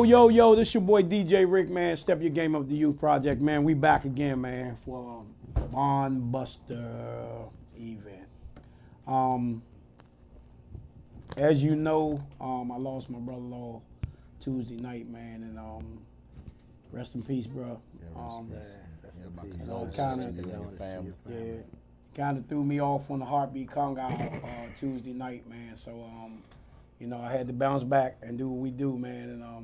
Yo, this your boy DJ Ric, man. Step Your Game Up the Youth Project, man. We back again, man, for a Bond Buster event. As you know, I lost my brother-in-law Tuesday night, man, and rest in peace, bro. Kind of threw me off when the heartbeat come out Tuesday night, man. So you know, I had to bounce back and do what we do, man, and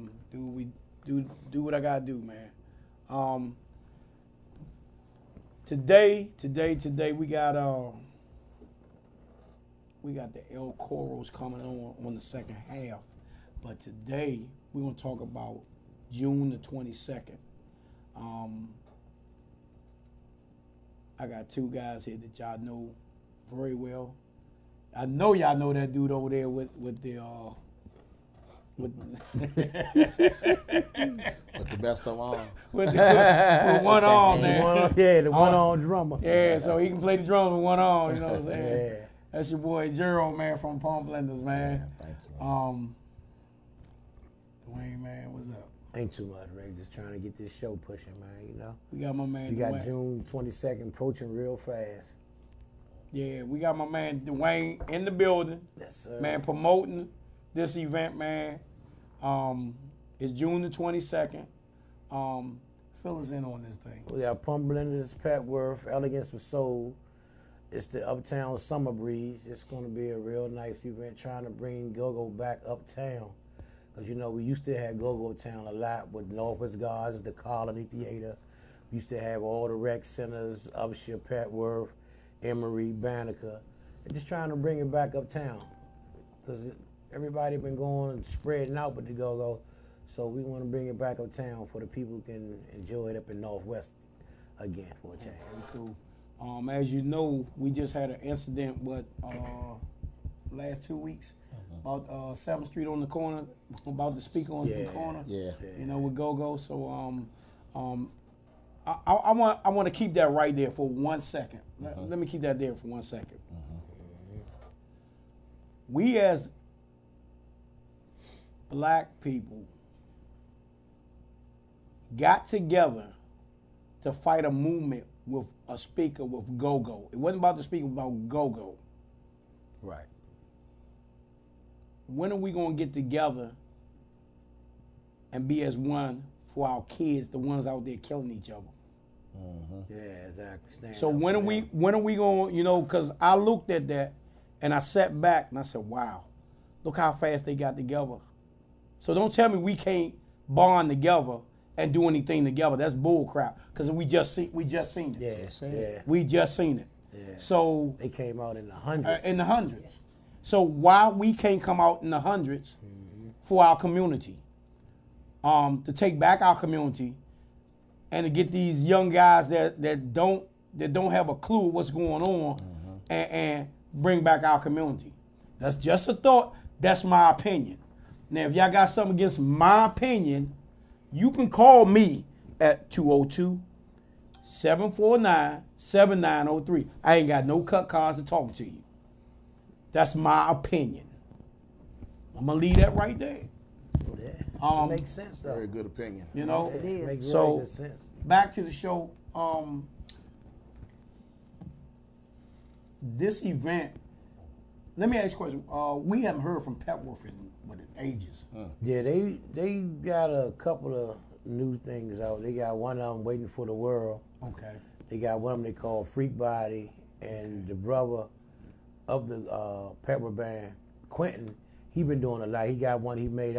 do what I gotta do, man. Today we got the El Coros coming on the second half, but today we're gonna talk about June the 22nd. I got two guys here that y'all know very well. I know y'all know that dude over there with the the best of all. with one arm, man. The one-arm drummer. Yeah, so he can play the drums with one arm. You know what I'm saying? Yeah. That's your boy Gerald, man, from Palm Blenders, man. Yeah, thank you. Dwayne, man, what's up? Ain't too much, Rick. Just trying to get this show pushing, man. You know. We got my man. We got June 22nd approaching real fast. Yeah, we got my man Dwayne in the building. Yes, sir. Man, promoting this event, man. It's June the 22nd. Fill us in on this thing. We got Pump Blenders, Petworth, Elegance for Soul. It's the Uptown Summer Breeze. It's going to be a real nice event trying to bring go-go back uptown. Because, you know, we used to have go-go town a lot with Northwest Guards, the Colony Theater. We used to have all the rec centers, Upshur, Petworth, Emory, Banneker, and just trying to bring it back uptown because everybody been going and spreading out with the go-go, so we want to bring it back uptown for the people who can enjoy it up in Northwest again for a change. Cool. As you know, we just had an incident last 2 weeks about 7th Street on the corner, about the speaker on the corner. Yeah. You know, with Go-Go. So I want to keep that right there for 1 second. Let me keep that there for 1 second. We as black people got together to fight a movement with a speaker with Go-Go. It wasn't about the speaker, about Go-Go. Right. When are we going to get together and be as one for our kids, the ones out there killing each other? Yeah, exactly. Stand So up when for are them. we going, you know, because I looked at that and I sat back and I said, wow, look how fast they got together. So don't tell me we can't bond together and do anything together. That's bull crap. Because we just seen it. Yeah. We just seen it. Yeah. So They came out in the hundreds. in the hundreds. So why we can't come out in the hundreds for our community, to take back our community, and to get these young guys that don't have a clue what's going on, and bring back our community. That's just a thought. That's my opinion. Now, if y'all got something against my opinion, you can call me at 202-749-7903. I ain't got no cut cards to talk to you. That's my opinion. I'm gonna leave that right there. Yeah. It makes sense though. Very good opinion. You know. It It is. makes So- very good sense. Back to the show. This event. Let me ask you a question. We haven't heard from Petworth in ages. Yeah, they got a couple of new things out. They got one of them Waiting for the World. Okay. They got one of them they call Freak Body, and the brother of the Petworth band, Quentin, he been doing a lot. He got one he made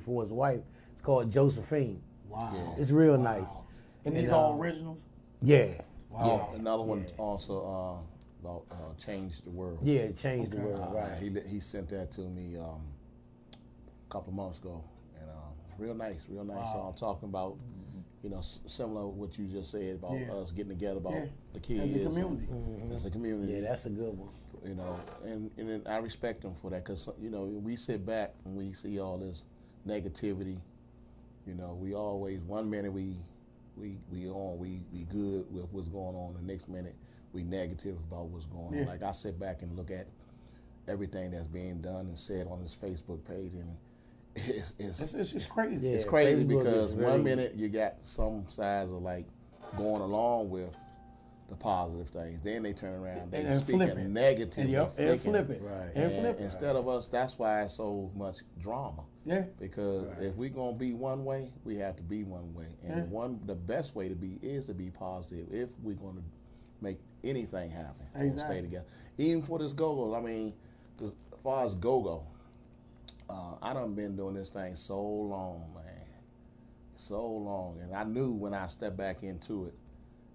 for his wife. It's called Josephine. Wow. Yeah. It's real nice. And these And, all originals? Yeah. Wow. Another one also about Change the World. Yeah, it changed the Okay. world, right. He sent that to me a couple months ago, and real nice. Wow. Talking about, you know, similar to what you just said about Yeah. us getting together about Yeah. the kids. As a community. As a community. Yeah, that's a good one. You know, and I respect them for that, because, you know, we sit back and we see all this negativity. You know, we always, one minute we good with what's going on, the next minute we negative about what's going on. Yeah. Like, I sit back and look at everything that's being done and said on his Facebook page, and it's crazy. Yeah. it's crazy Facebook because is one very- minute you got some sides of like going along with the positive things, then they turn around, they And flip it. speaking negative, And flip it. Right. And and flip it. instead of us, that's why it's so much drama. Yeah. Because Right. if we're gonna be one way, we have to be one way, and the best way to be is to be positive. If we're gonna make anything happen, we'll Exactly. stay together. Even for this go-go, I mean, as far as go-go, I done been doing this thing so long, man, so long, and I knew when I stepped back into it,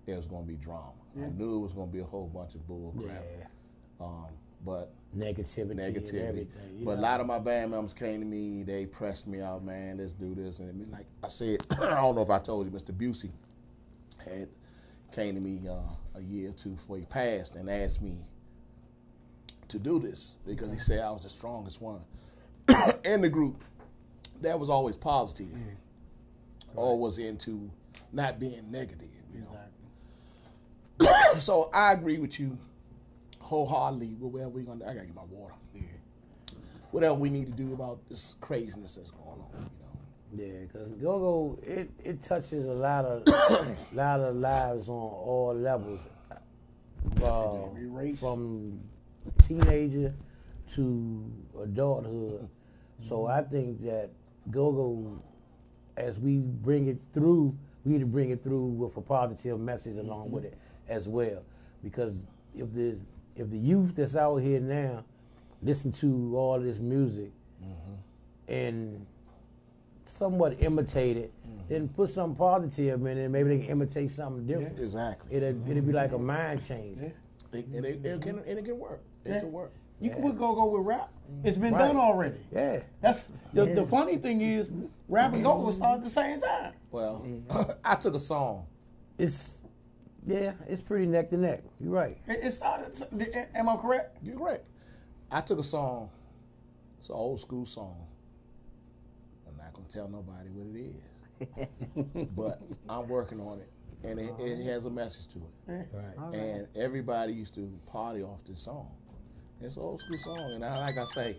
it was gonna be drama. Yeah. I knew it was gonna be a whole bunch of bull crap. Yeah. But Negativity. And everything. You But a know? lot of my band members came to me, they pressed me out, man, let's do this. And like I said, I don't know if I told you, Mr. Busey came to me a year or two before he passed and asked me to do this because he said I was the strongest one in the group that was always positive, or was into not being negative. You know? So I agree with you wholeheartedly with where we're gonna. I gotta get my water. Whatever we need to do about this craziness that's going on, you know. Yeah, because go-go, it touches a lot of lives on all levels, Race. from teenager to adulthood. So I think that go-go, as we bring it through, we need to bring it through with a positive message along with it as well. Because if the youth that's out here now listen to all this music and somewhat imitate it, then put something positive in it, maybe they can imitate something different. Exactly. It'll be like a mind change. Yeah. And it can work. It Yeah. can work. You can put go-go with rap. It's been Right. done already. Yeah. That's the funny thing is, rap and go-go started at the same time. Well, I took a song. It's Yeah, it's pretty neck to neck. You're right. Am I correct? You're right. I took a song. It's an old school song. I'm not gonna tell nobody what it is, but I'm working on it, and it has a message to it. Right. And everybody used to party off this song. It's an old school song, and like I say,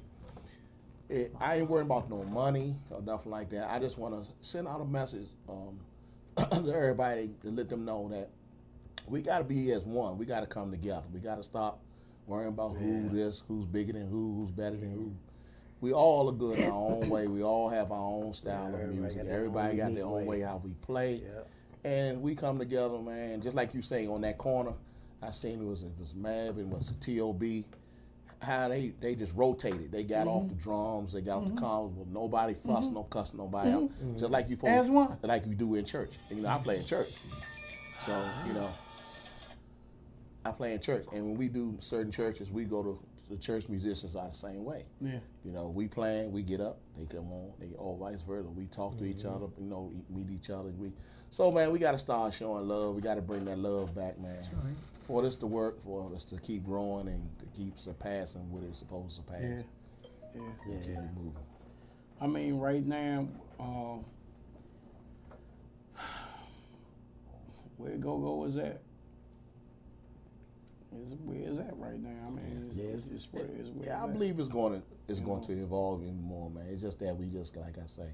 I ain't worrying about no money or nothing like that. I just want to send out a message to everybody to let them know that we got to be as one. We got to come together. We got to stop worrying about who's bigger than who's better than who. We all are good in our own way. We all have our own style of music. Everybody got their own way how we play. Yep. And we come together, man. Just like you say, on that corner, I seen it was Mab and it was T.O.B., how they just rotated. They got off the drums, they got off the congas, but nobody fussed, no cussing nobody out. Just like you like you do in church. And, I play in church. So, I play in church. And when we do certain churches, we go to the church musicians are the same way. Yeah. We playing, we get up, they come on, they all vice versa. We talk to each other, meet each other. So, man, we got to start showing love. We got to bring that love back, man. That's right. For this to work, for us to keep growing and to keep surpassing what it's supposed to surpass. Yeah. Keep moving. I mean, right now, where Go-Go is at? Where is that right now? I mean, it's where I believe it's going to evolve even more, man. It's just that we just, like I say,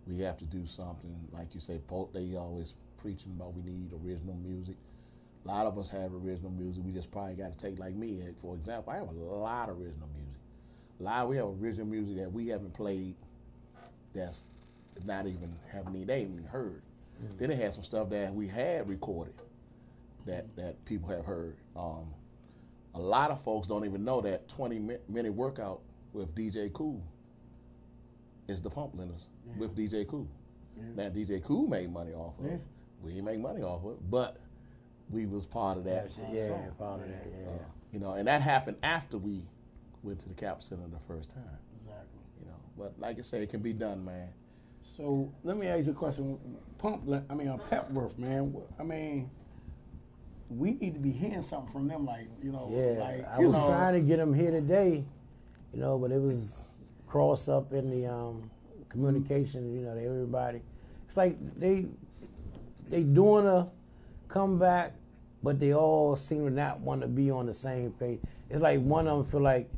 we have to do something. Like you say, they always preaching about we need original music. A lot of us have original music. We just probably got to take, like me, for example, I have a lot of original music. We have original music that we haven't played that's not even, they ain't even heard. Mm-hmm. Then they had some stuff that we had recorded that people have heard. A lot of folks don't even know that 20-minute workout with DJ Kool is the Pump Lenders with DJ Kool. Yeah. Now, DJ Kool made money off of it. We didn't make money off of it, but we was part of that song. Part of that, and that happened after we went to the Cap Center the first time. Exactly. But like I say, it can be done, man. So let me ask you a question. Petworth, man. I mean, we need to be hearing something from them, like. I was trying to get them here today, but it was cross up in the communication. Everybody. It's like they doing a comeback, but they all seem to not want to be on the same page. It's like one of them feel like,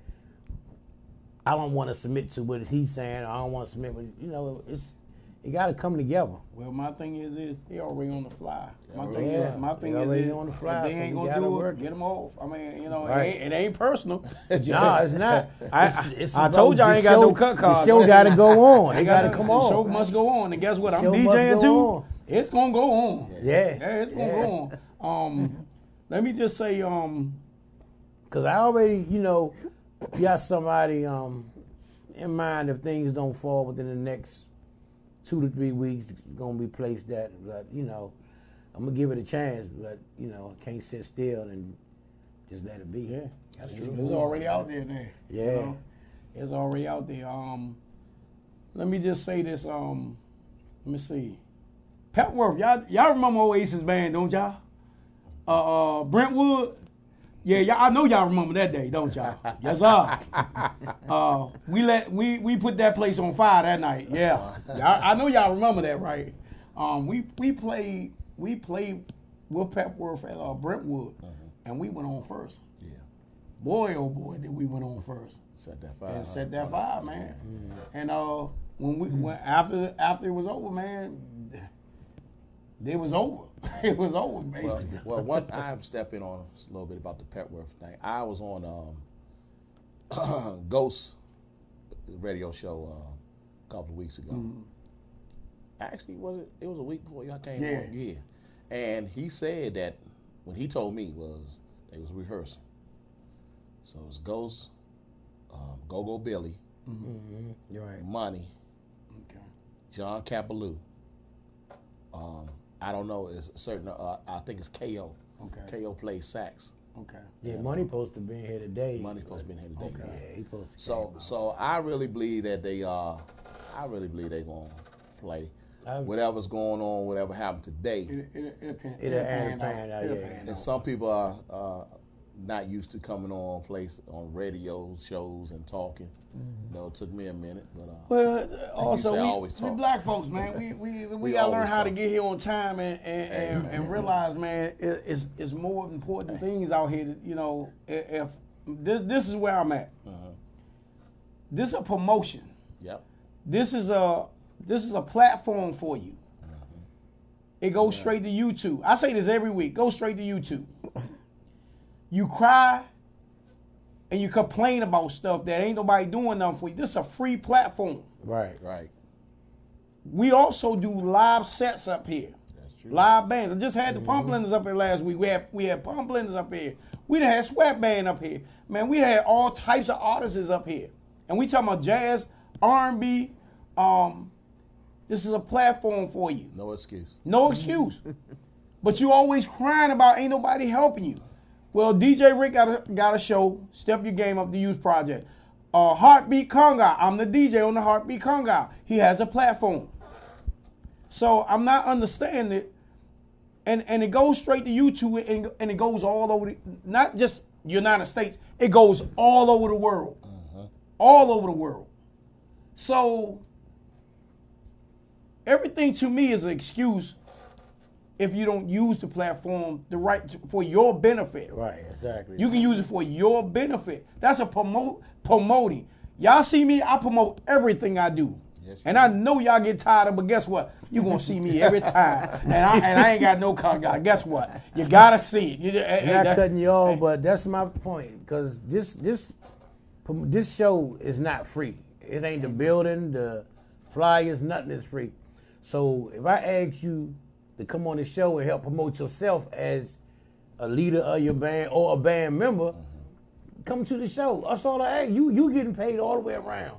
I don't want to submit to what he's saying, or I don't want to submit, but it got to come together. Well, my thing is they already on the fly. My thing is on the fly. If they ain't gonna do it, get them off. I mean, it ain't personal. No, it's not. I told y'all I ain't got no cut cards. The show got to go on. It got to come on. The show must go on, and guess what? I'm DJing too. It's gonna go on. Yeah, it's gonna go on. Let me just say, because I already, got somebody in mind if things don't fall within the next 2 to 3 weeks, it's gonna be placed that, but I'm gonna give it a chance, but I can't sit still and just let it be. Yeah, that's true. It's already out there. Yeah, it's already out there. Let me just say this. Let me see. Petworth, y'all remember Oasis band, don't y'all? Brentwood. Yeah, I know y'all remember that day, don't y'all? Yes, sir. We put that place on fire that night. Yeah, I know y'all remember that, right? We played with Petworth at Brentwood, and we went on first. Yeah. Boy, oh boy, did we went on first. Set that fire. And set that fire, man. And when after it was over, man, it was over. It was over, basically. Well, what I've stepped in on a little bit about the Petworth thing. I was on Ghost radio show a couple of weeks ago. Mm-hmm. Actually, it was a week before y'all came on? Yeah. And he said that when he told me they was rehearsing. So it was Ghost, Go-Go Billy, You're right. Money, John Capaloo. I don't know. It's a certain. I think it's KO. Okay. KO plays sax. Okay. Yeah, Money supposed to be here today. Money's supposed to be here today. Okay. Yeah, he supposed to. So I really believe that they are. I really believe they're gonna play. whatever's going on, whatever happened today. It'll pan out, yeah. And some people are not used to coming on radio shows and talking. You know, it took me a minute, but well, also we black folks, man, we gotta learn how to get here on time and realize, man, it's more important things out here. That, you know, if this is where I'm at. This is a promotion. Yep. This is a platform for you. It goes straight to YouTube. I say this every week. Go straight to YouTube. You cry and you complain about stuff that ain't nobody doing nothing for you. This is a free platform. Right. We also do live sets up here. That's true. Live bands. I just had the Pump Blenders up here last week. We had Pump Blenders up here. We done had Sweat Band up here. Man, we had all types of artists up here. And we talking about jazz, R&B. This is a platform for you. No excuse. No excuse. But you always crying about ain't nobody helping you. Well, DJ Ric got a show, Step Your Game Up, the Youth Project. Heartbeat Conga. I'm the DJ on the Heartbeat Conga. He has a platform. So I'm not understanding it. And it goes straight to YouTube and it goes all over, not just United States, it goes all over the world. All over the world. So everything to me is an excuse if you don't use the platform for your benefit. Right, exactly. You can use it for your benefit. That's a promoting. Y'all see me, I promote everything I do. Yes, and I know y'all get tired of, but guess what? You're going to see me every time. and I ain't got no contact. Guess what? You got to see it. I'm not cutting you off, but that's my point. Because this show is not free. It ain't the building, the flyers, nothing is free. So if I ask you to come on the show and help promote yourself as a leader of your band or a band member, come to the show. That's all I ask. You getting paid all the way around.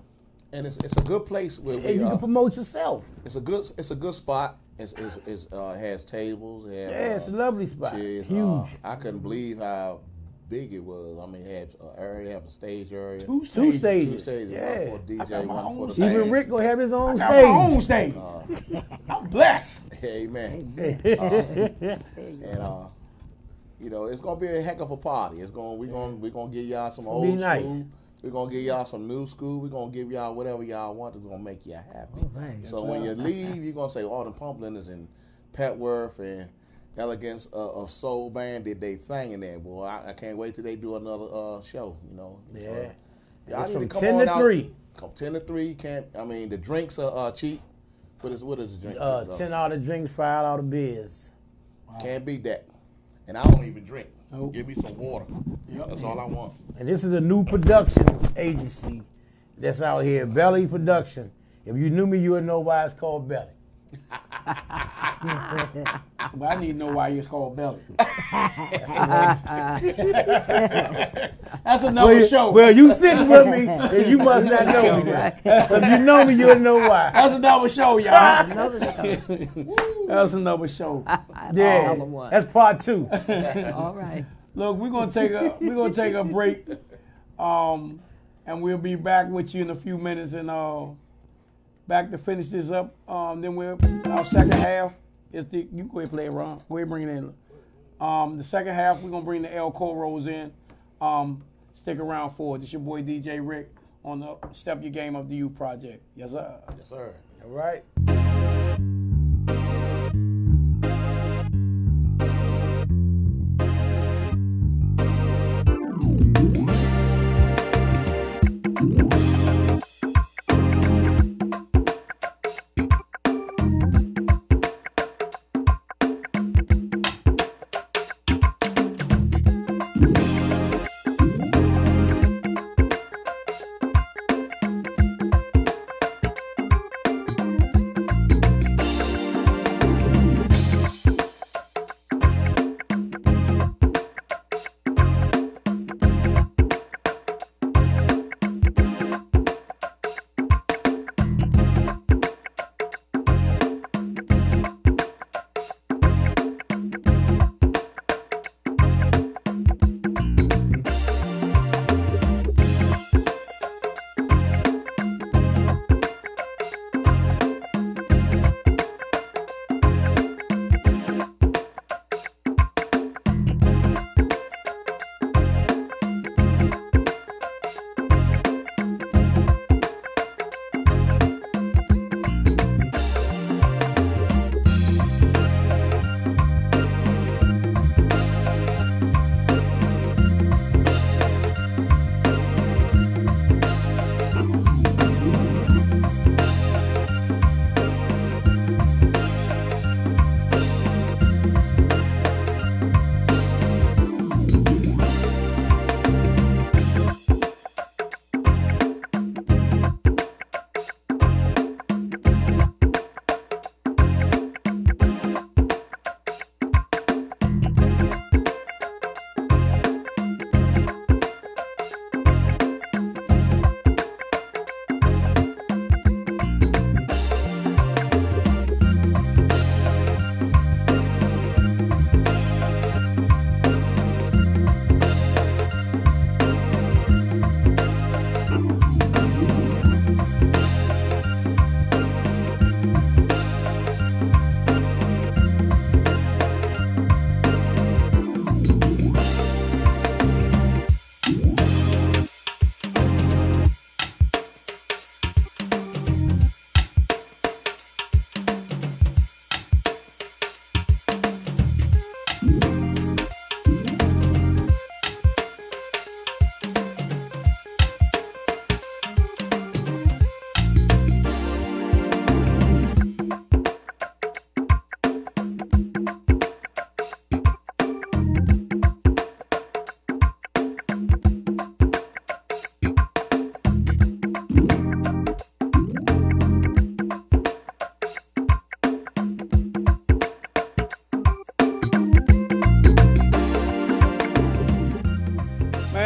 And it's a good place where and you can promote yourself. It's a good spot. It has tables. It's a lovely spot. Chairs. Huge. I couldn't believe how big it was. I mean, it had an area, have a stage area. Two stages. Two stages. Yeah. One for DJ, one for the band. Even Rick gonna have his own stage. I got my own stage. I'm blessed. Amen. You know, it's gonna be a heck of a party. We're gonna give y'all some old school. We're gonna give y'all some new school. We're gonna give y'all whatever y'all want that's gonna make you happy. Right. So when you leave, you're gonna say, "Oh, the Pump Blenders and Petworth and Elegance of Soul Band did they thing in there." Boy, I can't wait till they do another show. You know. Yeah. So, it's from 10 to 3. Come 10 to 3. The drinks are cheap. What is the drink? $10 drinks, $5 beers. Wow. Can't beat that. And I don't even drink. Nope. Give me some water. That's all I want. And this is a new production agency that's out here, Belly Production. If you knew me, you would know why it's called Belly. But I need to know why it's called Belly. That's another show. Well, you sitting with me, and you must not know me then. If you know me, you'll know why. That's another show, y'all. That's another show. Yeah, that's part 2. All right. Look, we're gonna take a break, and we'll be back with you in a few minutes, and back to finish this up. Then our second half is you can go ahead and play it, Ron. Go ahead and bring it in. The second half we're gonna bring the El Coros in. Stick around for it. It's your boy DJ Ric on the Step Your Game Up, the Youth Project. Yes, sir. Yes, sir. All right.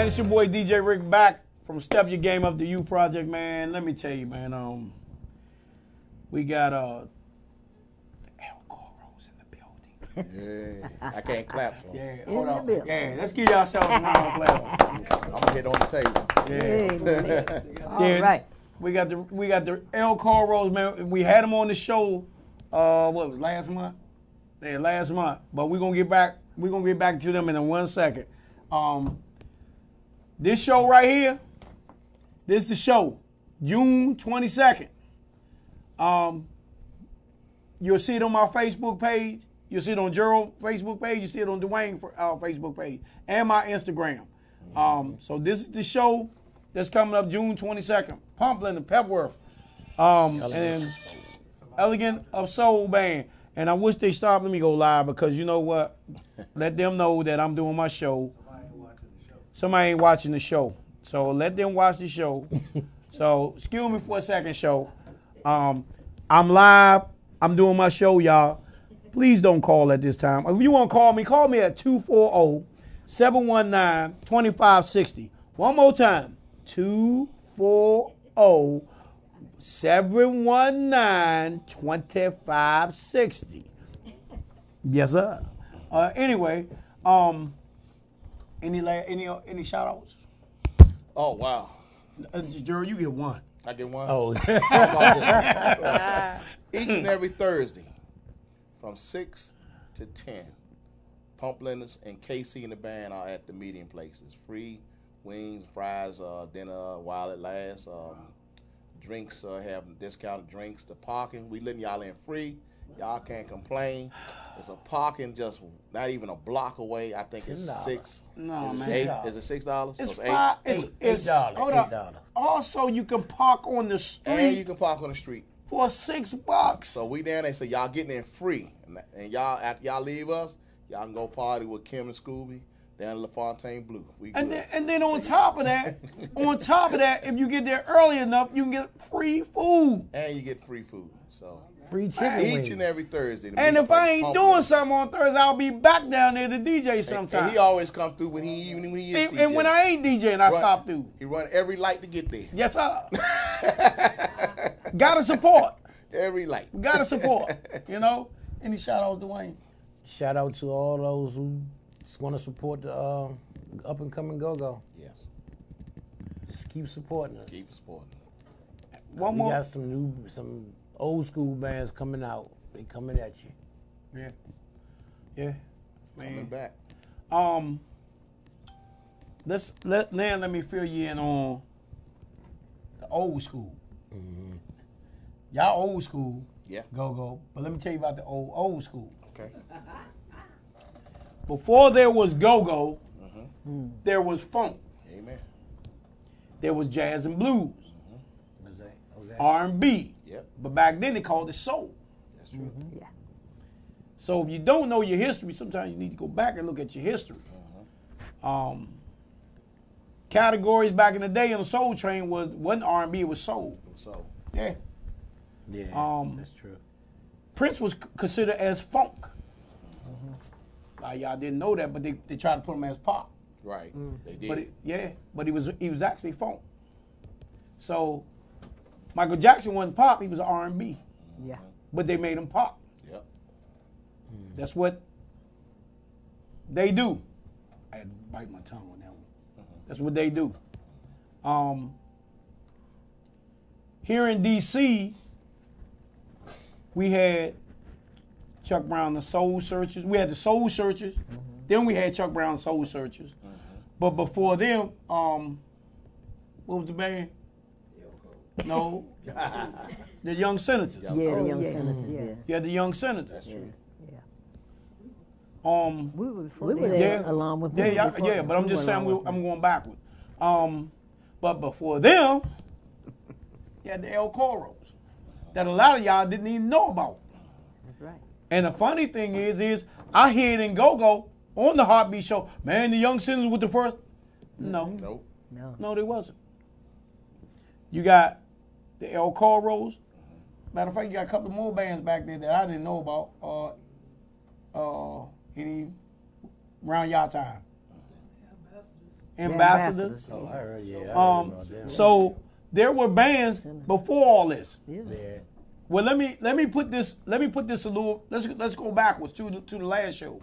Man, it's your boy DJ Ric back from Step Your Game Up, the U Project, man. Let me tell you, man, we got El Coro's in the building. Yeah, I can't clap for him. Yeah, hold on. Yeah, let's give yourselves a round of applause. I'm gonna hit on the table. Yeah. All right. We got the El Coro's, man. We had them on the show. What was it, last month? Yeah, last month. But we're gonna get back. We're gonna get back to them in 1 second. This show right here, this is the show, June 22nd. You'll see it on my Facebook page. You'll see it on Gerald's Facebook page. You see it on Dwayne's Facebook page and my Instagram. So this is the show that's coming up June 22nd. Pumplin and Pepworth. And Elegant of Soul Band. And I wish they stopped. Let me go live because you know what? Let them know that I'm doing my show. Somebody ain't watching the show. So let them watch the show. So excuse me for a second, show. I'm live. I'm doing my show, y'all. Please don't call at this time. If you want to call me at 240-719-2560. One more time. 240-719-2560. Yes, sir. Anyway, any shout outs? Oh wow. Gerald, you get one. I get one. Oh. Each and every Thursday, from 6 to 10, Pumplin and KC and the band are at the meeting places. Free wings, fries, dinner while it lasts. Drinks, have discounted drinks. The parking, we letting y'all in free. Y'all can't complain. There's a parking just not even a block away. I think it's $10. $6. No, Is it man. $8? Is it $6? It's So $5. It's $8. hold up. $8. Also, you can park on the street And you can park on the street. for $6. So we down there, so y'all getting in free. And y'all, after y'all leave us, y'all can go party with Kim and Scooby down at LaFontaine Blue. We And good. then on top of that, if you get there early enough, you can get free food. And you get free food. So Free chicken each wings. and every Thursday. the And meeting if I place, ain't Pumplin. doing something on Thursday, I'll be back down there to DJ sometime. And he always come through when he is And DJ. when I ain't DJing, I stop through. He run every light to get there. Yes, sir. Gotta support. Every light. Gotta support. You know? Any shout outs, Dwayne? Shout out to all those who want to support the up and coming go-go. Yes. Just keep supporting us. Keep supporting. One We more. got some old school bands coming out. They coming at you. Yeah. Yeah. Coming Man. back. Let me fill you in on the old school. Mm-hmm. Y'all old school. Yeah. Go. But let me tell you about the old school. Okay. Before there was go-go, there was funk. Amen. There was jazz and blues, Was that? R&B. Yep. But back then they called it soul. That's true. Yeah. So if you don't know your history, sometimes you need to go back and look at your history. Categories back in the day on the Soul Train wasn't R&B, it was soul. So Yeah. Yeah, that's true. Prince was considered as funk. Y'all didn't know that, but they tried to put him as pop. right. They did. But he was actually funk. So Michael Jackson wasn't pop; he was R&B. Yeah. But they made him pop. Yep. That's what they do. I had to bite my tongue on that one. That's what they do. Here in D.C., we had Chuck Brown, the Soul Searchers. We had the Soul Searchers. Then we had Chuck Brown, Soul Searchers. But before them, what was the band? No. The Young Senators. Yeah, the young yeah. senators. Yeah. You had the Young Senators. That's true. Yeah. Um, We were before We were them. there Yeah. along with Yeah, them. yeah, before yeah. them. But I'm We just were saying along with I'm going backward. But before them, you had the El Coros that a lot of y'all didn't even know about. That's right. And the funny thing is I hear it in Go-Go on the Heartbeat show. Man, the Young Sinners with the first. No, Nope. No. they wasn't. You got the El Coros. Matter of fact, you got a couple more bands back there that I didn't know about. Any around y'all time. ambassadors. Oh, I heard, yeah. I heard Um, about that. so there were bands before all this. Yeah. Well, let me put this a little. Let's go backwards to the last show.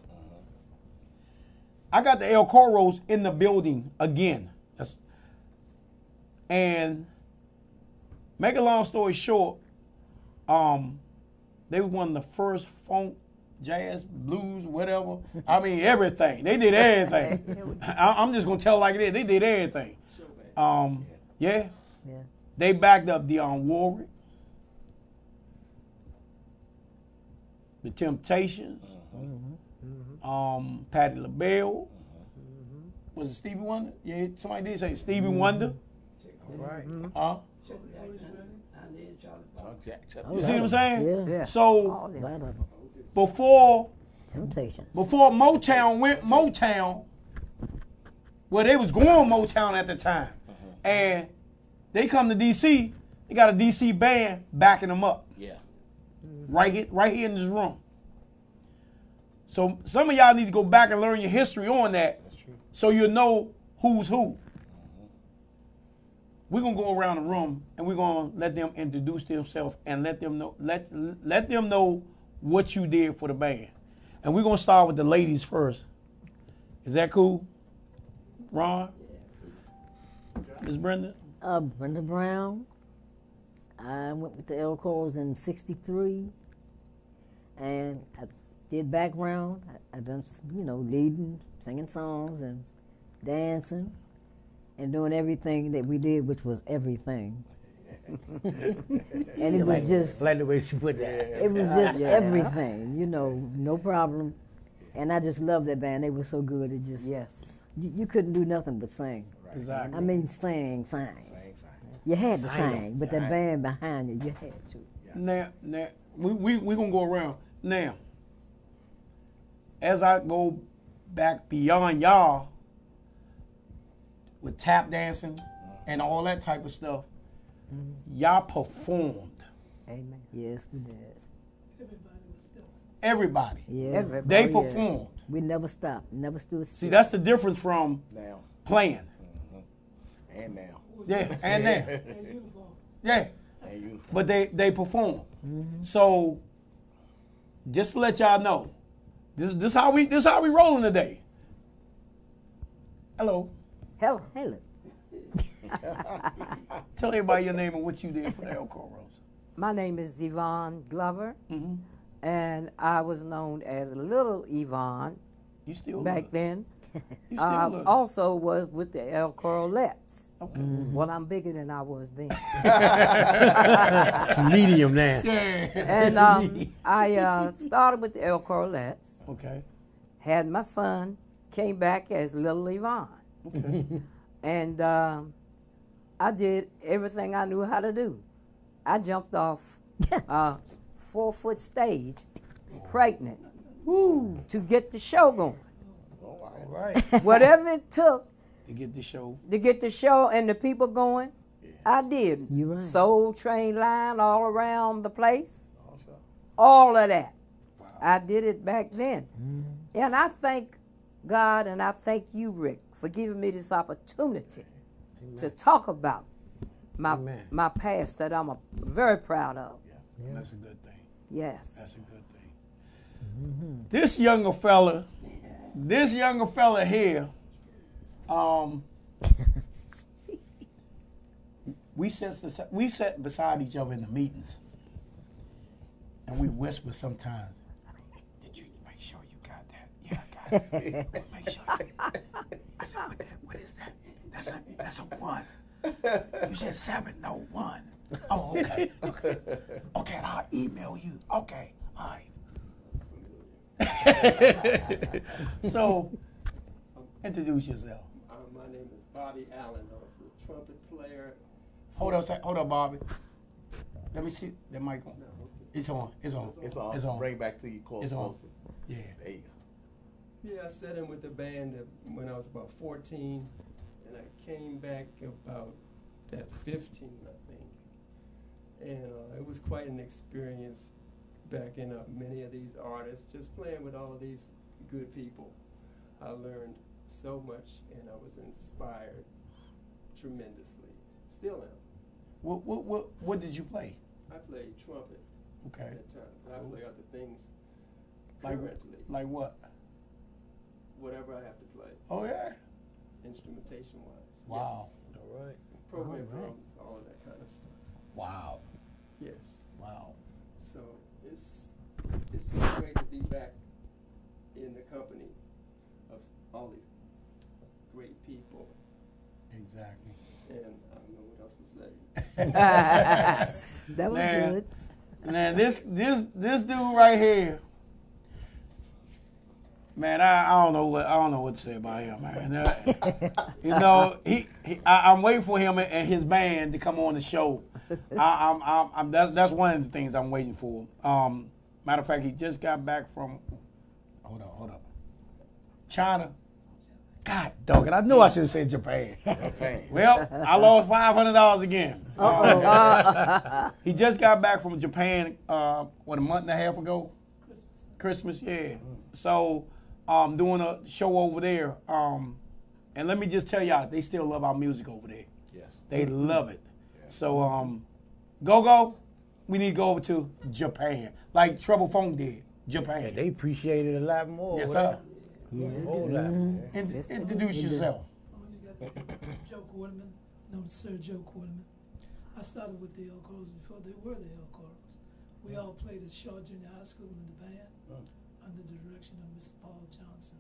I got the El Coros in the building again. And make a long story short, they were one of the first funk, jazz, blues, whatever. I mean, everything. They did everything. I'm just gonna tell it like it is. They did everything. Yeah. They backed up Dionne Warwick, the Temptations, Patti LaBelle. Was it Stevie Wonder? Yeah, somebody did say Stevie Wonder. Right. You see what I'm saying? Yeah. So A lot of them. before Temptations. Motown went Motown, well, they was going Motown at the time, and they come to DC. They got a DC band backing them up. Yeah. Right here in this room. So some of y'all need to go back and learn your history on that, so you'll know who's who. We're gonna go around the room and we're gonna let them introduce themselves and let them know what you did for the band. And we're gonna start with the ladies first. Is that cool? Ron? Miss Brenda? Brenda Brown. I went with the El Coros in '63, and I did background. I done, leading, singing songs, and dancing, and doing everything that we did, which was everything. And it was just, I like the way she put that. it was just everything, no problem. And I just loved that band. They were so good. It just, you couldn't do nothing but sing. Exactly. I mean, sing. You had to sing, but that band behind you had to. Now we gonna go around. Now, as I go back beyond y'all with tap dancing and all that type of stuff, y'all performed. Amen. Yes, we did. Everybody. Yeah. They Oh, yeah. performed. We never stopped, never stood still. See, that's the difference from Now. playing. And now. Yeah, and now. Yeah. And uniform. But they perform. So just to let y'all know, this how we rolling today. Hello. Hell, look. Tell everybody your name and what you did for the El Coros. My name is Yvonne Glover, Mm-hmm. and I was known as Little Yvonne You still back look. then. You still I look. also was with the El Corolettes. Okay. Well, I'm bigger than I was then. Medium now. And I started with the El Corolettes, Okay. had my son, came back as Little Yvonne. Okay. And I did everything I knew how to do. I jumped off a 4-foot stage, pregnant, to get the show going. All right. Whatever it took To get the show. to get the show and the people going, I did. You right. Soul Train line all around the place, all of that. I did it back then. And I thank God and I thank you, Rick, for giving me this opportunity to talk about my past that I'm very proud of. That's a good thing. Yes. That's a good thing. This younger fella here, we sat beside each other in the meetings, and we whisper sometimes. Did you make sure you got that? Yeah, I got it. Make sure. I said, what is that? That's a 1. You said 7, no 1. Oh, okay. Okay, I'll email you. Okay, all right. So, introduce yourself. My name is Bobby Allen. I was a trumpet player. Hold up, Bobby. Let me see the mic on. It's on. It's on. Bring back to you, close. It's on. Yeah. There you go. Yeah, I sat in with the band when I was about 14, and I came back about at 15, I think. And it was quite an experience backing up many of these artists, just playing with all of these good people. I learned so much, and I was inspired tremendously. Still am. What did you play? I played trumpet Okay. at that time. I play other things Like currently. like what? Whatever I have to play, Oh yeah. instrumentation wise. Wow. Yes. All right. Program All right. drums, all of that kind of stuff. Wow. Yes. Wow. So it's just great to be back in the company of all these great people, Exactly. and I don't know what else to say. That was Man. good. Now this dude right here, man, I don't know what to say about him, man. You know, I'm waiting for him and his band to come on the show. That's one of the things I'm waiting for. Matter of fact, he just got back from hold up, China. God dog it, I knew I should have said Japan. Okay. Well, I lost $500 again. He just got back from Japan, a month and a half ago? Christmas, yeah. So, doing a show over there. And let me just tell y'all, they still love our music over there. Yes. They love it. So, go, we need to go over to Japan, like Trouble Phone did, Japan. Yeah, they appreciate it a lot more. Yes, over sir. there. A whole lot more. Introduce yourself. Joe Quarterman, known as Sir Joe Quarterman. I started with the El Coros before they were the El Coros. We all played at Shaw Junior High School in the band under the direction of Mr. Paul Johnson.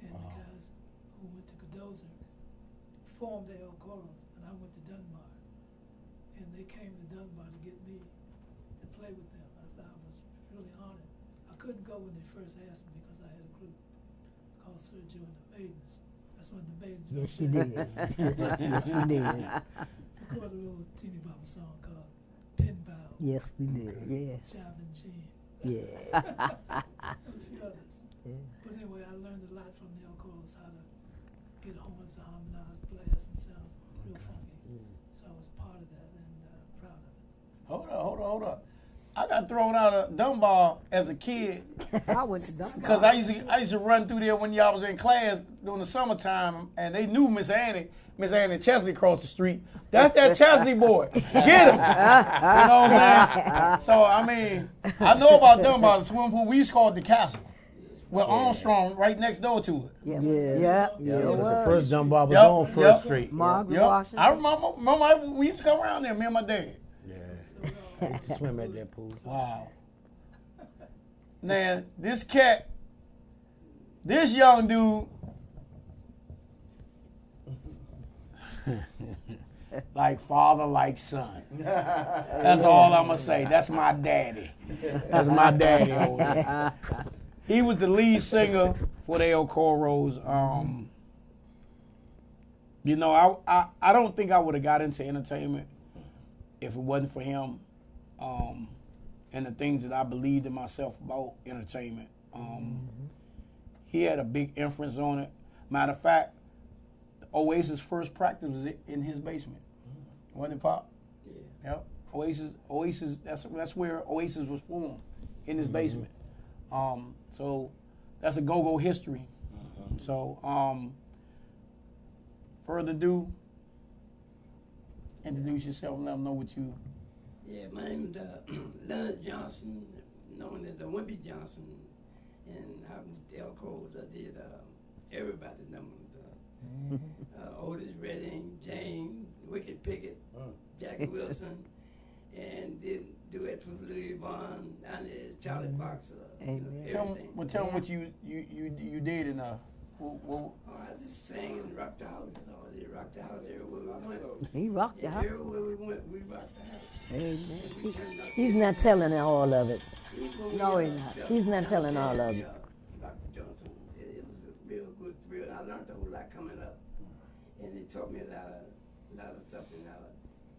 And the guys who went to Cadoza formed the El Coros, and I went to Dunbar. And they came to Dunbar to get me to play with them. I thought I was really honored. I couldn't go when they first asked me because I had a group called Sir Joe and the Maidens. That's when the Maidens. Yes, you did. Yes, we did. Recorded a little teeny bopper song called Pin Bow, Yes, we did. Yes. Jive and Gene, Yeah. and a few others. Yeah. But anyway, I learned a lot from the El Coros, how to get horns to harmonize, blast, and sound real funky. So I was part of that and proud of it. Hold up. I got thrown out of Dunbar as a kid I went to Dunbar. because I used to run through there when y'all was in class during the summertime, and they knew Miss Annie Chesley across the street. That's that Chesley boy. Get him. You know what I'm saying? So I mean, I know about Dunbar, the swimming pool. We used to call it the Castle. With Armstrong right next door to it. Yeah. Yeah. Yeah. Yeah, Sure the was. first Dunbar was Yep, on First yep. Street. Margaret Yep. Washington. I remember we used to come around there, me and my dad. I used to swim at that pool. Wow. Now, this young dude, like father, like son. That's all I'm going to say. That's my daddy. That's my daddy over there. He was the lead singer for the El Coros. You know, I don't think I would have got into entertainment if it wasn't for him. And the things that I believed in myself about entertainment. He had a big influence on it. Matter of fact, Oasis' first practice was in his basement. Wasn't it, Pop? Yeah. Yep. Oasis. That's where Oasis was formed, in his basement. So that's a go-go history. So further ado, introduce yourself and let them know what you. Yeah, my name is Leonard Johnson, known as Wimpy Johnson, and I'm the El Coros. I did everybody's numbers. Otis Redding, James, Wicked Pickett, Jackie Wilson, and did duets with Louis Vaughn, and Charlie Fox, Amen. Tell everything. them what you did in Oh, I just sang and rocked the house. I did rock the house everywhere we went. He rocked the And house. everywhere we went, we rocked the house. Amen. We turned out He's not telling all of it. No, he's not. He's not telling all of it. Dr. Johnson, it was a real good thrill. I learned a whole lot coming up, and it taught me a lot of stuff. And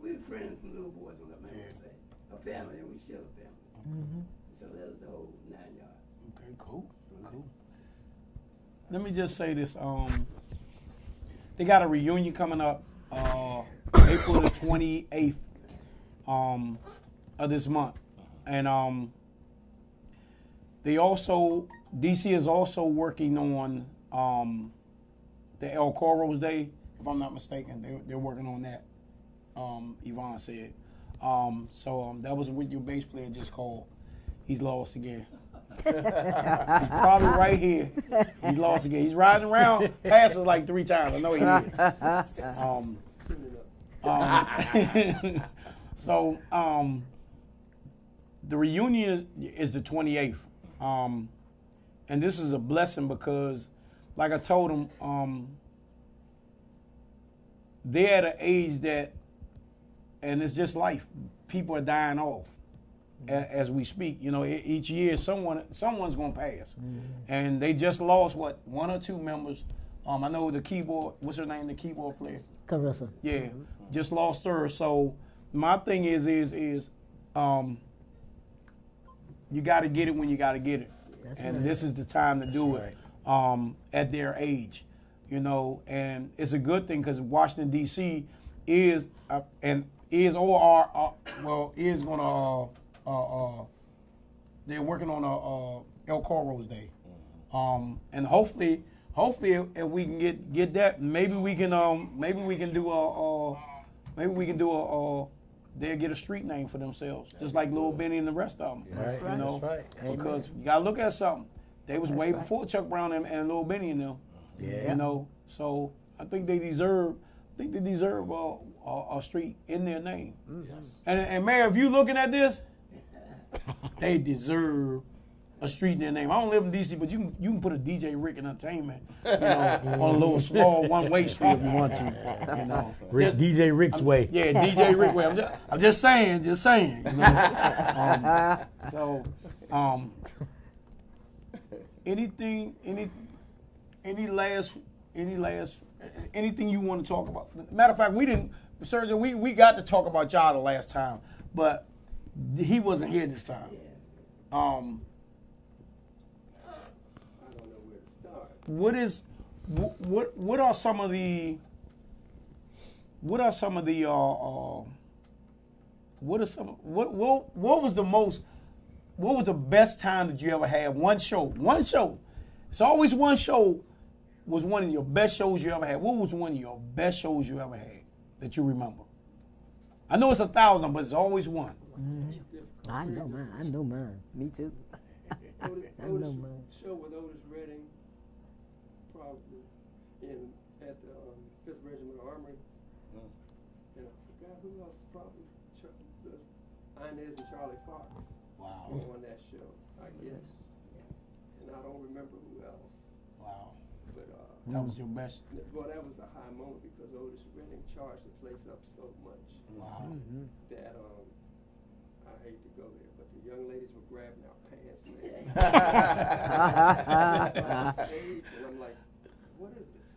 we were friends from little boys, what man would say, a family, and we still a family. So that was the whole 9 yards. Okay, cool. Let me just say this. They got a reunion coming up April the 28th of this month. And DC is also working on the El Coros Day, if I'm not mistaken. They're working on that. Yvonne said. That was what your bass player just called. He's lost again. He's probably right here. He's lost again. He's riding around past us like 3 times. I know he is. The reunion is the 28th. And this is a blessing because, like I told them, they're at an age that, and it's just life. People are dying off as we speak. You know, each year someone's going to pass. And they just lost, 1 or 2 members. I know the keyboard, what's her name, the keyboard player? Carissa. Yeah, just lost her. So my thing is you got to get it when you got to get it. That's and right. This is the time to do it at their age, you know. And it's a good thing because Washington, D.C. is going to, they're working on a El Coros Day. And hopefully if we can get that, maybe we can do they'll get a street name for themselves, just like Lil Benny and the rest of them. Right. You know, That's right. because you gotta look at something. They was way before Chuck Brown and Lil Benny and them. Yeah. You know, so I think they deserve a street in their name. Yes. And Mayor, if you looking at this, they deserve a street in their name. I don't live in D.C., but you can put a DJ Ric in Entertainment, you know, on a little small one-way street if you want to, you know. DJ Ric's way. Yeah, DJ Ric way. I'm just saying, you know. Anything you want to talk about? Matter of fact, Sergio, we got to talk about y'all the last time, but he wasn't here this time. What are some of the what was the best time that you ever had? One show. It's always one show was one of your best shows you ever had. What was one of your best shows you ever had that you remember? I know it's 1,000, but it's always one. I know mine. Me too. I know mine. Show with Otis Redding, probably at the 5th Regiment Armory. And I forgot who else, probably Inez and Charlie Fox. Wow. On that show, I guess. And I don't remember who else. Wow. But that was your best. Well, that was a high moment because Otis Redding charged the place up so much. Wow. That I hate to go there, but the young ladies were grabbing our pants and on stage, and I'm like, what is this?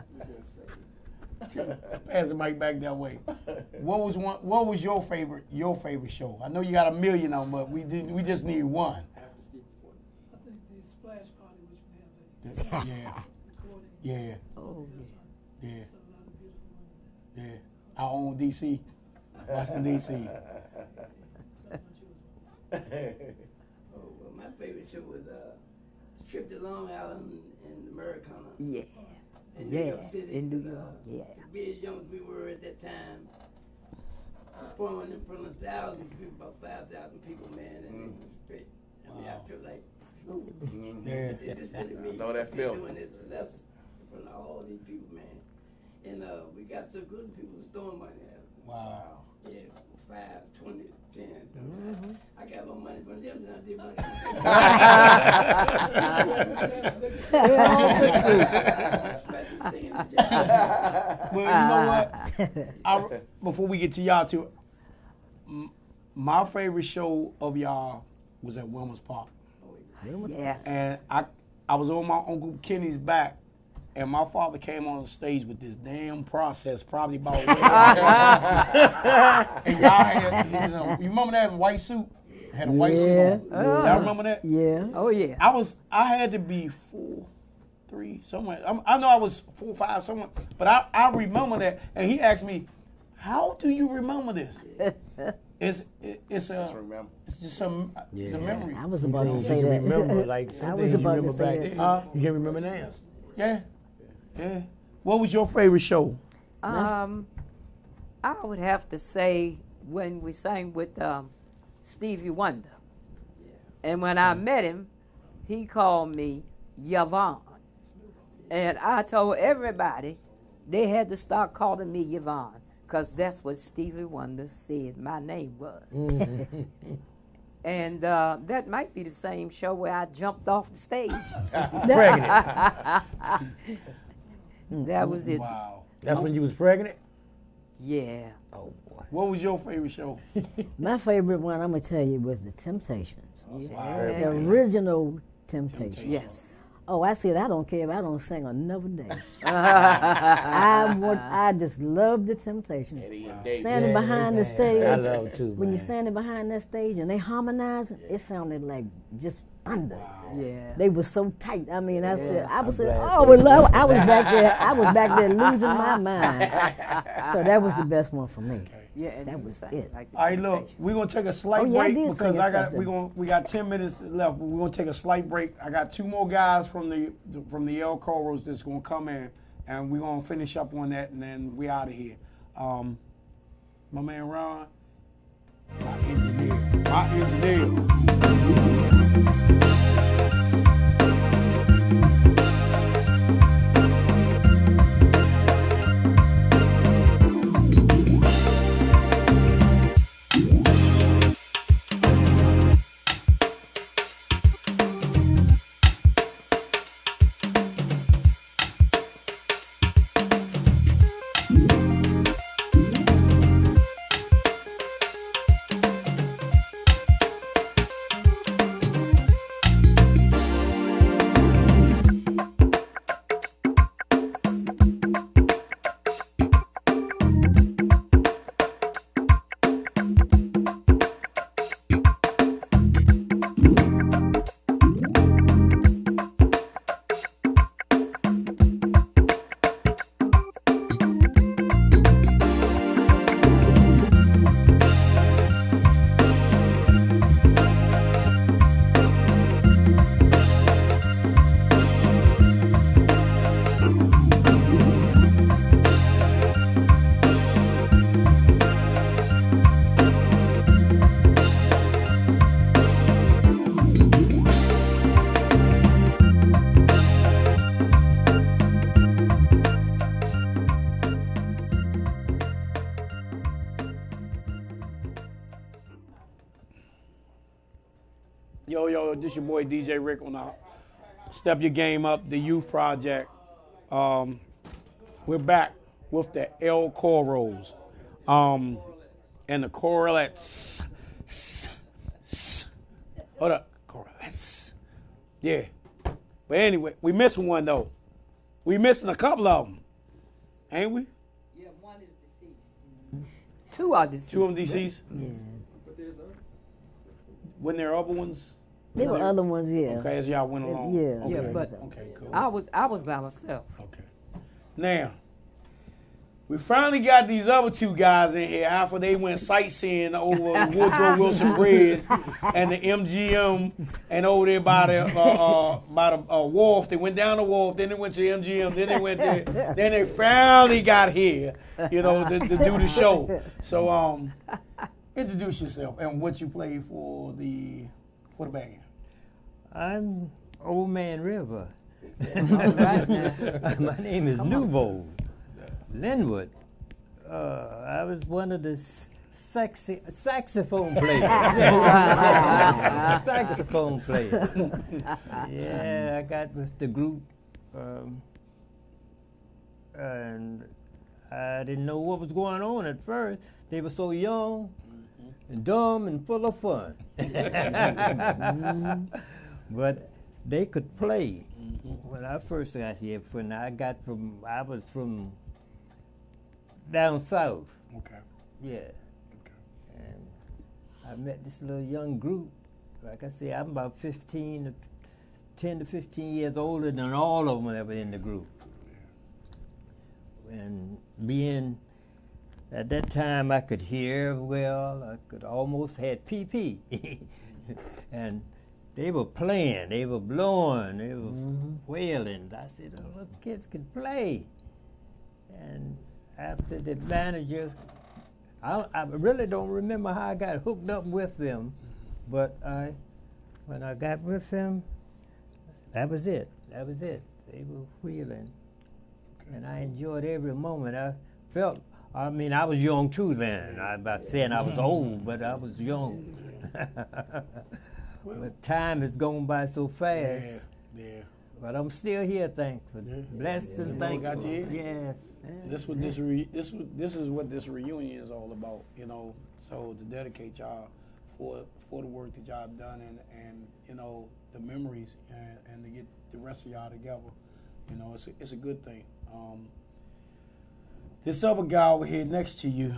It was insane. Pass the mic back that way. What was your favorite show? I know you got a million of them, but we just need one. After Steve Point. I think the splash party, which we have recording. Yeah. Oh, yeah. So a lot of beautiful women there. Yeah. Our own DC. Washington DC. Oh, well, my favorite show was Trip to Long Island in Americana. Yeah. In New York City. In New York, yeah. To be as young as we were at that time, performing in front of thousands of people, about 5,000 people, man, and it was great. I mean, I feel like, is this really me? I know that feeling. Doing this, that's in front of all these people, man. And we got so good, people was throwing money at us. Wow. Yeah, 5, 20, 10. I got more money from them than I did money Well, you know what? Before we get to y'all too, my favorite show of y'all was at Wilmer's Park. Yes. And I was on my Uncle Kenny's back, and my father came on the stage with this damn process, probably about and y'all had, you remember that white suit? Had a white suit on. Y'all remember that? Yeah. Oh, yeah. I had to be 4, 3, somewhere. I know I was 4, 5, somewhere, but I remember that. And he asked me, "How do you remember this?" it's Just remember. it's just some it's a memory. I was about to Things say you that. remember, like I some was things you about to remember say back that. then. You can't remember now. Yeah. What was your favorite show? I would have to say when we sang with Stevie Wonder. And when I met him, he called me Yvonne. And I told everybody they had to start calling me Yvonne because that's what Stevie Wonder said my name was. And that might be the same show where I jumped off the stage. Pregnant. That was it. Wow. That's when you was pregnant? Yeah. Oh, boy. What was your favorite show? My favorite one, I'm gonna tell you, was the Temptations. The Yeah. original Temptations. Yes. Oh, I said I don't care if I don't sing another day. I just love the Temptations. Eddie and David. Standing Yeah, behind the man. stage. I love too, When you're man. standing behind that stage and they harmonizing, it sounded like just thunder. Yeah. They were so tight. I mean, I said, I was saying, glad oh, well, I was back there. I was back there losing my mind. So that was the best one for me. Yeah, and That you was sang it. like the All right, look, Temptations. we're gonna take a slight Oh, yeah, I break did because sing I and got stuff we got 10 minutes left, but we're gonna take a slight break. I got two more guys from the El Coros that's gonna come in, and we're gonna finish up on that, and then we out of here. My man Ron, my engineer. Yo, this your boy DJ Ric on Step Your Game Up, the Youth Project. We're back with the El Coros and the Correlettes. Hold up, Correlettes. Yeah. But anyway, we missing one though. We missing a couple of them, ain't we? Yeah, one is deceased. Two are deceased. Two of them deceased. Yeah. When there are other ones. There were other ones, yeah. Okay, as y'all went along. Yeah. Okay. Yeah, but Okay, cool. I was by myself. Okay. Now, we finally got these other two guys in here after they went sightseeing over the Woodrow Wilson Bridge and the MGM and over there by the wharf. They went down the wharf, then they went to MGM, then they went there, then they finally got here, to do the show. So, introduce yourself and what you play for the band. I'm Old Man River. Right now. My name is Nuvo Linwood. I was one of the saxophone players. Saxophone player. Yeah, I got with the group, and I didn't know what was going on at first. They were so young and dumb and full of fun. But they could play. When I first got here, I was from down south. Okay. Yeah. And I met this little young group. Like I say, I'm about 10 to 15 years older than all of them that were in the group. And being At that time, I could hear well. I could almost had PP, and they were playing, they were blowing, they were wailing. I said, "Oh, look, kids can play." And after the manager, I really don't remember how I got hooked up with them, but when I got with them, that was it. That was it. They were wheeling, and I enjoyed every moment. I felt. I mean, I was young too then. I'm not saying I was old, but I was young. But time has gone by so fast. Yeah. But I'm still here, thankful, blessed and thankful. Got you? Yes. This is what this reunion is all about, you know. So to dedicate y'all for the work that y'all done and you know the memories and to get the rest of y'all together, you know, it's a good thing. This other guy over here next to you,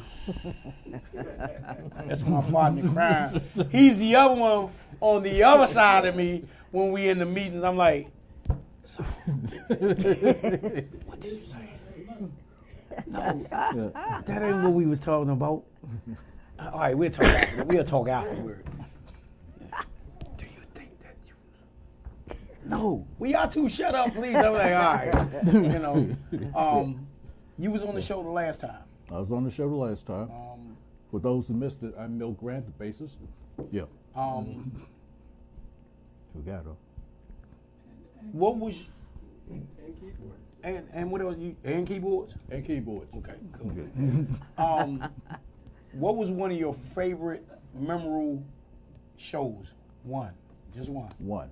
that's my partner in crime. He's the other one on the other side of me when we in the meetings. I'm like, what did you say? No, that ain't what we was talking about. All right, we'll talk afterward. Do you think that you? No, will y'all two shut up, please? I'm like, all right, you know. You was on the show the last time. I was on the show the last time. For those who missed it, I'm Milt Grant, the bassist. Yeah. Together. What was And keyboard. and what else you and keyboards? And keyboards. Okay, cool. What was one of your favorite memorable shows? One, just one. One.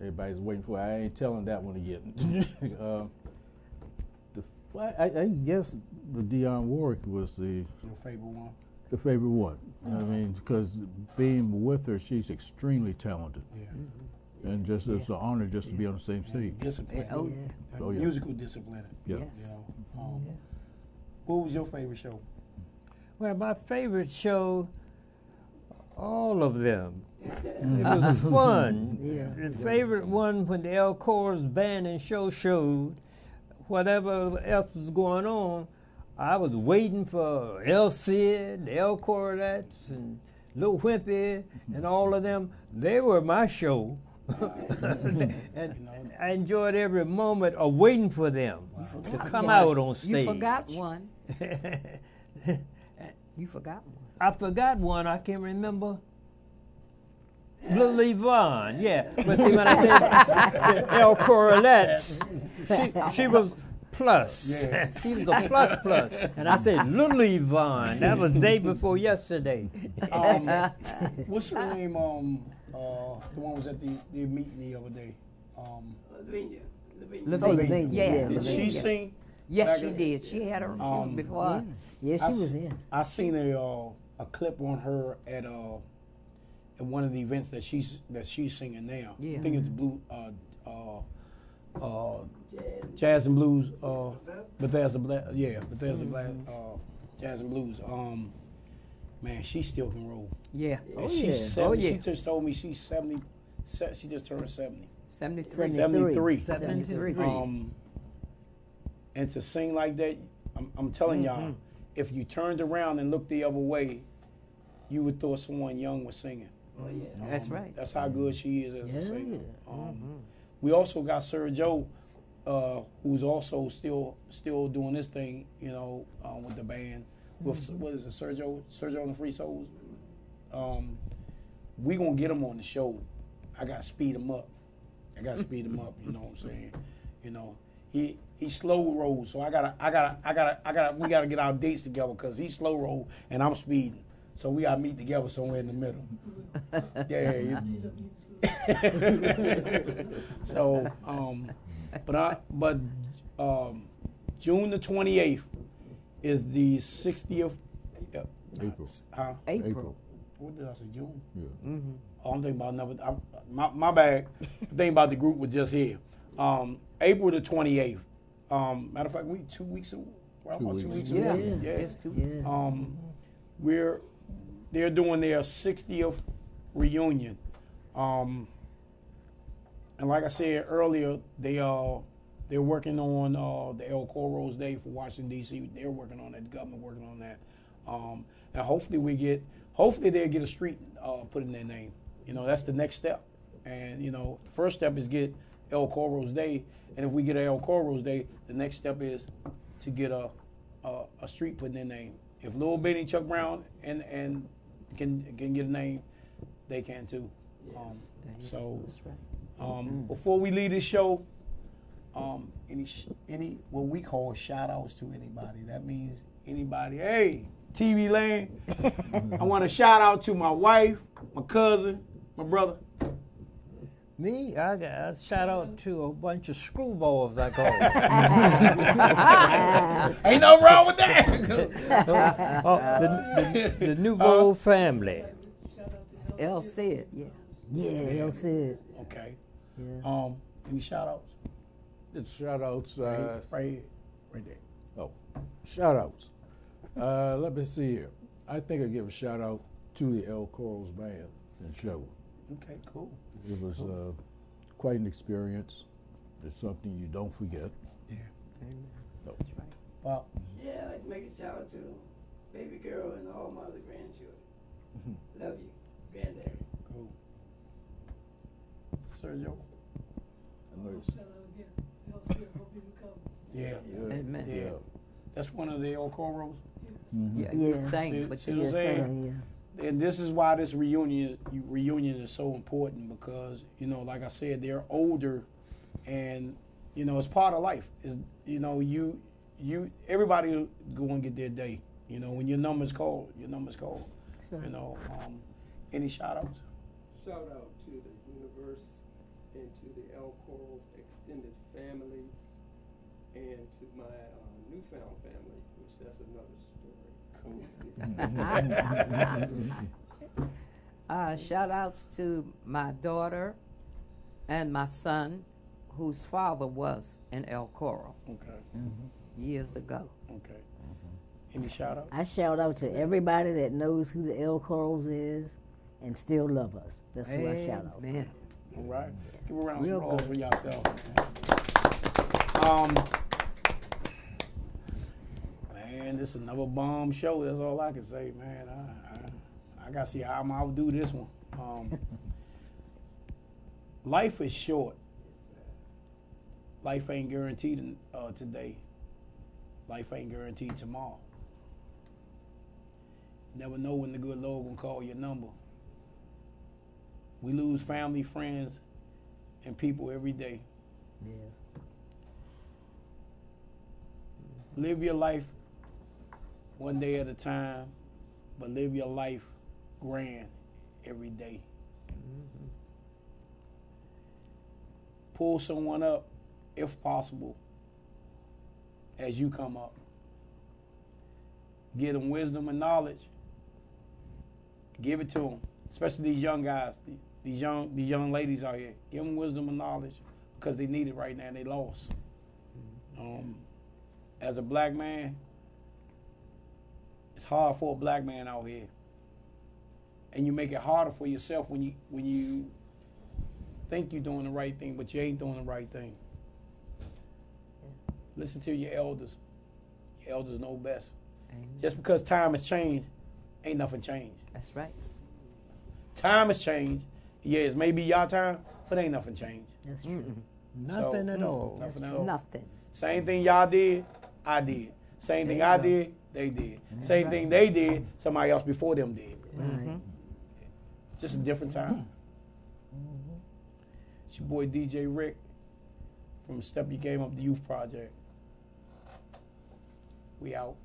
Everybody's waiting for it. I ain't telling that one again. I guess the Dionne Warwick was Your favorite one? the favorite one. I mean, because being with her, she's extremely talented. Yeah. And just it's an honor just to be on the same stage. Discipline. Oh, yeah. Oh, yeah. Musical discipline. Yeah. Yes. You know, what was your favorite show? Well, my favorite show, all of them. It was fun. The favorite one when the El Cor's band and show showed, whatever else was going on, I was waiting for El Cid, El Corettes, and Lil Wimpy, and all of them. They were my show. And I enjoyed every moment of waiting for them to come out on stage. You forgot one. You forgot one. I forgot one. I can remember. Lil Yvonne, yeah. But see, when I said El Corettes, she was plus. Yeah. She was a plus. And I said Lil Yvonne. That was day before yesterday. What's her name? The one was at the meeting the other day. Lavinia. Yeah. Did she sing? Yes, she did. She had her. She was before us. Yeah, she was in. I seen a clip on her at one of the events that she's singing now. Yeah. I think it's Blue Jazz and Blues. Bethesda Jazz and Blues. Man, she still can roll. Yeah. And she's 70. She just told me she's 70. She just turned 70. 73. 73. 73. And to sing like that, I'm telling y'all, if you turned around and looked the other way, you would thought someone young was singing. Oh yeah, that's right. That's how good she is as a singer. We also got Sir Joe, who's also still doing this thing, you know, with the band. With what is it, Sir Joe and the Free Souls? We gonna get him on the show. I gotta speed him up. You know what I'm saying? You know, he slow rolls, so we gotta get our dates together because he slow roll and I'm speeding. So we gotta meet together somewhere in the middle. Yeah. So, but June the 28th is the 60th. April. April. What did I say? June. Yeah. Oh, I'm thinking about another. My bad. I'm thinking about the group was just here. April the 28th. Matter of fact, we 2 weeks away. Well, 2 weeks Yeah, away. Yeah. it's 2 weeks. They're doing their 60th reunion. And like I said earlier, they They're working on the El Corals Day for Washington D.C. They're working on that. The government working on that. And hopefully they'll get a street put in their name. You know, that's the next step. And you know, the first step is get El Corals Day, and if we get El Corals Day, the next step is to get a street put in their name. If Lil Benny, Chuck Brown, and can get a name, they can too. So before we leave this show, any what we call shout outs to anybody. That means anybody. Hey, TV Land, I want to shout out to my wife, my cousin, my brother. Me, I got a shout out to a bunch of screwballs I call. Ain't nothing wrong with that. The New Bowl family. El said, yeah. Yeah, El said. Okay. Yeah. Any shout outs? It's shout outs. Right there. Oh, shout outs. Let me see here. I think I'll give a shout out to the El Corals band and show. Okay, cool. It was quite an experience. It's something you don't forget. Yeah. No. That's right. Wow. Yeah, I'd like to make a shout out to baby girl and all my other grandchildren. Love you, granddaddy. Cool. Sergio. Shout out again. El said, hope he recovers. Yeah. Amen. Yeah. That's one of the El Corals. Yeah, Yeah. you sang, See- but see you what I'm saying? Yeah. And this is why this reunion is so important, because you know, like I said, they're older, and you know, it's part of life. Is you know, you everybody going to get their day. You know, when your number's called, your number's called. Sure. You know, any shout outs? Shout out to the universe and to the El Corals extended families and to my newfound family, which that's another story. Cool. Shout outs to my daughter and my son, whose father was an El Coral Okay. years ago. Okay. Any shout out? I shout out to everybody that knows who the El Corals is and still love us. That's who I shout out. Man. All right. Give a round of Real applause good. for yourself. Man, this is another bomb show. That's all I can say, man. I gotta see how I'm gonna outdo this one. Life is short. Life ain't guaranteed today. Life ain't guaranteed tomorrow. Never know when the good Lord gonna call your number. We lose family, friends, and people every day. Yeah. Live your life one day at a time, but live your life grand every day. Pull someone up, if possible, as you come up. Give them wisdom and knowledge. Give it to them, especially these young guys, these young ladies out here. Give them wisdom and knowledge because they need it right now and they lost. As a black man, it's hard for a black man out here, and you make it harder for yourself when you think you're doing the right thing, but you ain't doing the right thing. Listen to your elders. Your elders know best. Amen. Just because time has changed, ain't nothing changed. That's right. Time has changed. Yes, maybe y'all time, but ain't nothing changed. That's true. Nothing at all. Nothing at all. Nothing. Same thing y'all did, I did. Same thing I did, they did. Same thing they did, somebody else before them did. Right. Just a different time. It's your boy DJ Ric from Step You Game Up, the Youth Project. We out.